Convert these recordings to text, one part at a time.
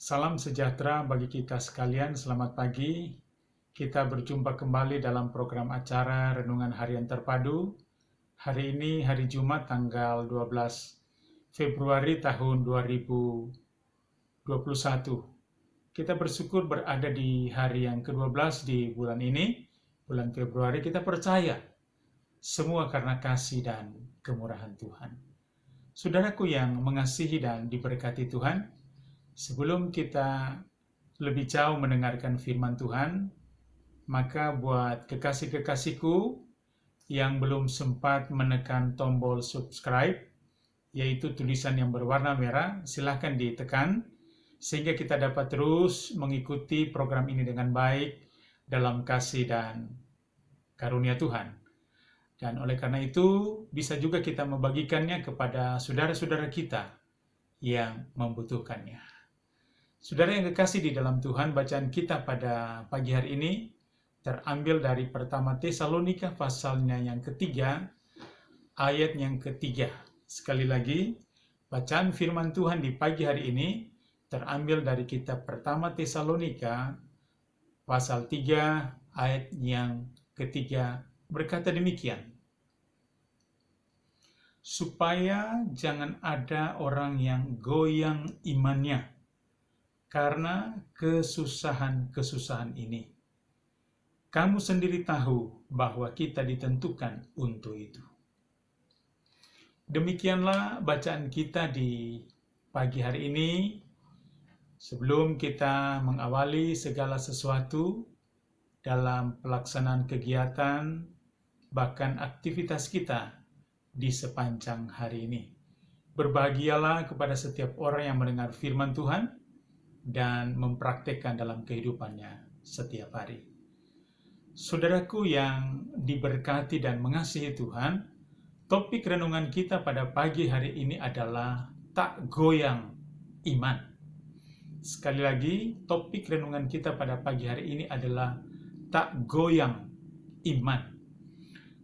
Salam sejahtera bagi kita sekalian, selamat pagi. Kita berjumpa kembali dalam program acara Renungan Harian Terpadu. Hari ini hari Jumat tanggal 12 Februari tahun 2021. Kita bersyukur berada di hari yang ke-12 di bulan ini, bulan Februari. Kita percaya semua karena kasih dan kemurahan Tuhan. Saudaraku yang mengasihi dan diberkati Tuhan, sebelum kita lebih jauh mendengarkan firman Tuhan, maka buat kekasih-kekasihku yang belum sempat menekan tombol subscribe, yaitu tulisan yang berwarna merah, silahkan ditekan, sehingga kita dapat terus mengikuti program ini dengan baik dalam kasih dan karunia Tuhan. Dan oleh karena itu, bisa juga kita membagikannya kepada saudara-saudara kita yang membutuhkannya. Saudara yang kekasih di dalam Tuhan, bacaan kita pada pagi hari ini terambil dari pertama Tesalonika pasalnya yang ketiga, ayat yang ketiga. Sekali lagi, bacaan firman Tuhan di pagi hari ini terambil dari kitab pertama Tesalonika pasal 3 ayat yang ketiga, berkata demikian: supaya jangan ada orang yang goyang imannya karena kesusahan-kesusahan ini. Kamu sendiri tahu bahwa kita ditentukan untuk itu. Demikianlah bacaan kita di pagi hari ini. Sebelum kita mengawali segala sesuatu dalam pelaksanaan kegiatan, bahkan aktivitas kita di sepanjang hari ini, berbahagialah kepada setiap orang yang mendengar firman Tuhan dan mempraktekkan dalam kehidupannya setiap hari. Saudaraku yang diberkati dan mengasihi Tuhan, topik renungan kita pada pagi hari ini adalah tak goyang iman. Sekali lagi, topik renungan kita pada pagi hari ini adalah tak goyang iman.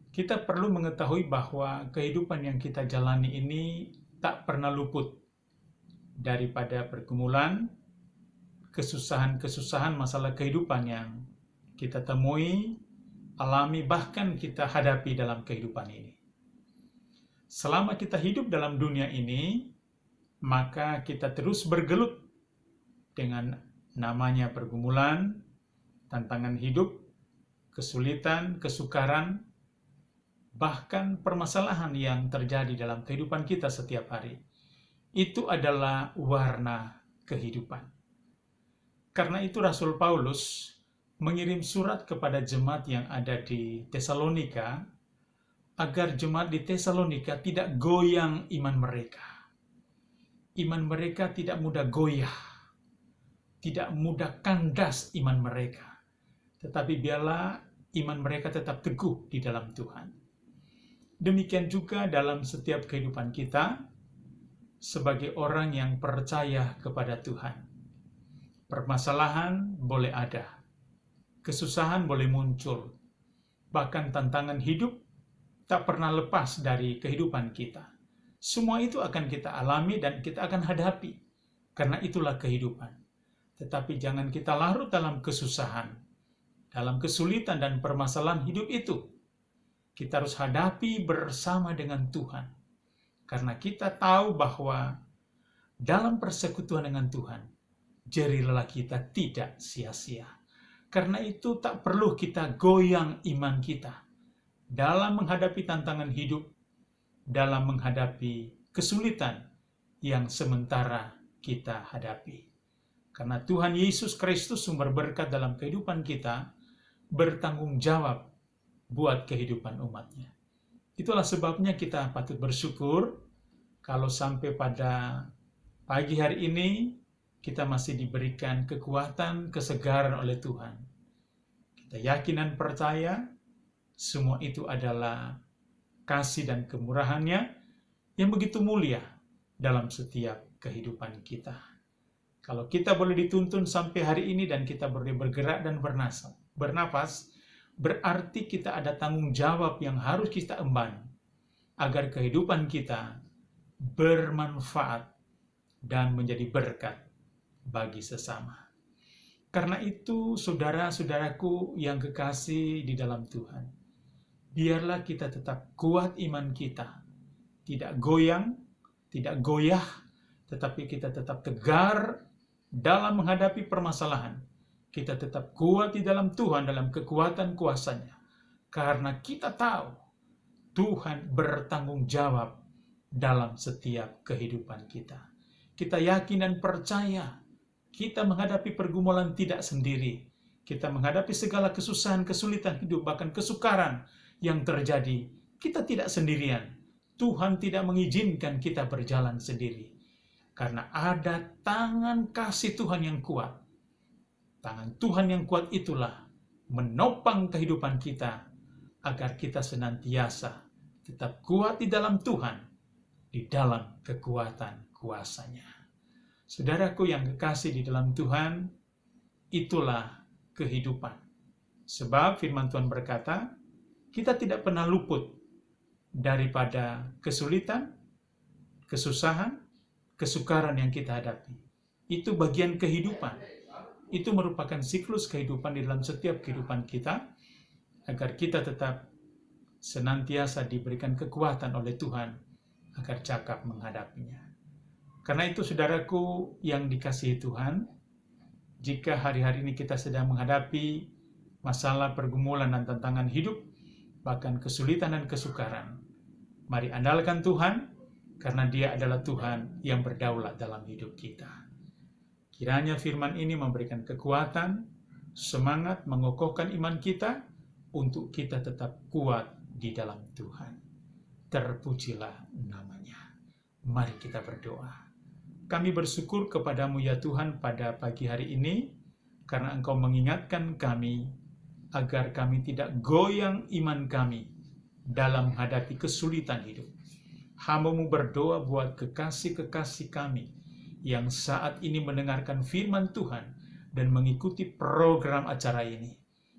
Kita perlu mengetahui bahwa kehidupan yang kita jalani ini tak pernah luput daripada pergumulan, kesusahan-kesusahan masalah kehidupan yang kita temui, alami, bahkan kita hadapi dalam kehidupan ini. Selama kita hidup dalam dunia ini, maka kita terus bergelut dengan namanya pergumulan, tantangan hidup, kesulitan, kesukaran, bahkan permasalahan yang terjadi dalam kehidupan kita setiap hari. Itu adalah warna kehidupan. Karena itu Rasul Paulus mengirim surat kepada jemaat yang ada di Tesalonika agar jemaat di Tesalonika tidak goyang iman mereka. Iman mereka tidak mudah goyah, tidak mudah kandas iman mereka, tetapi biarlah iman mereka tetap teguh di dalam Tuhan. Demikian juga dalam setiap kehidupan kita sebagai orang yang percaya kepada Tuhan. Permasalahan boleh ada, kesusahan boleh muncul, bahkan tantangan hidup tak pernah lepas dari kehidupan kita. Semua itu akan kita alami dan kita akan hadapi, karena itulah kehidupan. Tetapi jangan kita larut dalam kesusahan, dalam kesulitan dan permasalahan hidup itu. Kita harus hadapi bersama dengan Tuhan, karena kita tahu bahwa dalam persekutuan dengan Tuhan, jerih lelah kita tidak sia-sia. Karena itu tak perlu kita goyang iman kita dalam menghadapi tantangan hidup, dalam menghadapi kesulitan yang sementara kita hadapi. Karena Tuhan Yesus Kristus sumber berkat dalam kehidupan kita, bertanggung jawab buat kehidupan umatnya. Itulah sebabnya kita patut bersyukur kalau sampai pada pagi hari ini kita masih diberikan kekuatan, kesegaran oleh Tuhan. Kita yakin dan percaya semua itu adalah kasih dan kemurahan-Nya yang begitu mulia dalam setiap kehidupan kita. Kalau kita boleh dituntun sampai hari ini dan kita boleh bergerak dan bernapas, berarti kita ada tanggung jawab yang harus kita emban agar kehidupan kita bermanfaat dan menjadi berkat bagi sesama. Karena itu, saudara-saudaraku yang kekasih di dalam Tuhan, biarlah kita tetap kuat iman kita, tidak goyang, tidak goyah, tetapi kita tetap tegar dalam menghadapi permasalahan. Kita tetap kuat di dalam Tuhan, dalam kekuatan kuasa-Nya. Karena kita tahu Tuhan bertanggung jawab dalam setiap kehidupan kita. Kita yakin dan percaya kita menghadapi pergumulan tidak sendiri. Kita menghadapi segala kesusahan, kesulitan hidup, bahkan kesukaran yang terjadi. Kita tidak sendirian. Tuhan tidak mengizinkan kita berjalan sendiri. Karena ada tangan kasih Tuhan yang kuat. Tangan Tuhan yang kuat itulah menopang kehidupan kita, agar kita senantiasa tetap kuat di dalam Tuhan, di dalam kekuatan kuasa-Nya. Saudaraku yang kekasih di dalam Tuhan, itulah kehidupan. Sebab firman Tuhan berkata, kita tidak pernah luput daripada kesulitan, kesusahan, kesukaran yang kita hadapi. Itu bagian kehidupan. Itu merupakan siklus kehidupan di dalam setiap kehidupan kita, agar kita tetap senantiasa diberikan kekuatan oleh Tuhan, agar cakap menghadapinya. Karena itu, saudaraku yang dikasihi Tuhan, jika hari-hari ini kita sedang menghadapi masalah, pergumulan, dan tantangan hidup, bahkan kesulitan dan kesukaran, mari andalkan Tuhan, karena Dia adalah Tuhan yang berdaulat dalam hidup kita. Kiranya firman ini memberikan kekuatan, semangat, mengokohkan iman kita, untuk kita tetap kuat di dalam Tuhan. Terpujilah namanya. Mari kita berdoa. Kami bersyukur kepadamu ya Tuhan pada pagi hari ini, karena Engkau mengingatkan kami, agar kami tidak goyang iman kami dalam menghadapi kesulitan hidup. Hamba-Mu berdoa buat kekasih-kekasih kami, yang saat ini mendengarkan firman Tuhan, dan mengikuti program acara ini.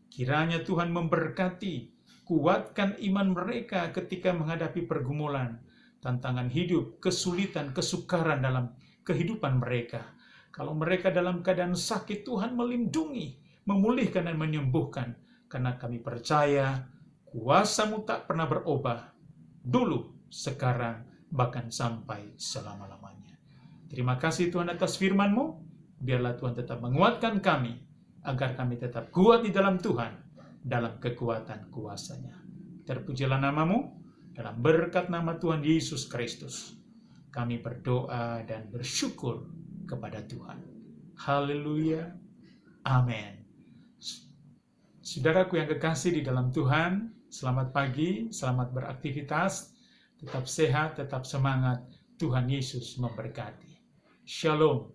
Kiranya Tuhan memberkati, kuatkan iman mereka ketika menghadapi pergumulan, tantangan hidup, kesulitan, kesukaran dalam kehidupan mereka. Kalau mereka dalam keadaan sakit, Tuhan melindungi, memulihkan dan menyembuhkan. Karena kami percaya kuasa-Mu tak pernah berubah, dulu, sekarang, bahkan sampai selama-lamanya. Terima kasih Tuhan atas firman-Mu. Biarlah Tuhan tetap menguatkan kami, agar kami tetap kuat di dalam Tuhan, dalam kekuatan kuasa-Nya. Terpujilah nama-Mu, dalam berkat nama Tuhan Yesus Kristus. Kami berdoa dan bersyukur kepada Tuhan. Haleluya. Amin. Saudaraku yang kekasih di dalam Tuhan, selamat pagi, selamat beraktivitas, tetap sehat, tetap semangat. Tuhan Yesus memberkati. Shalom.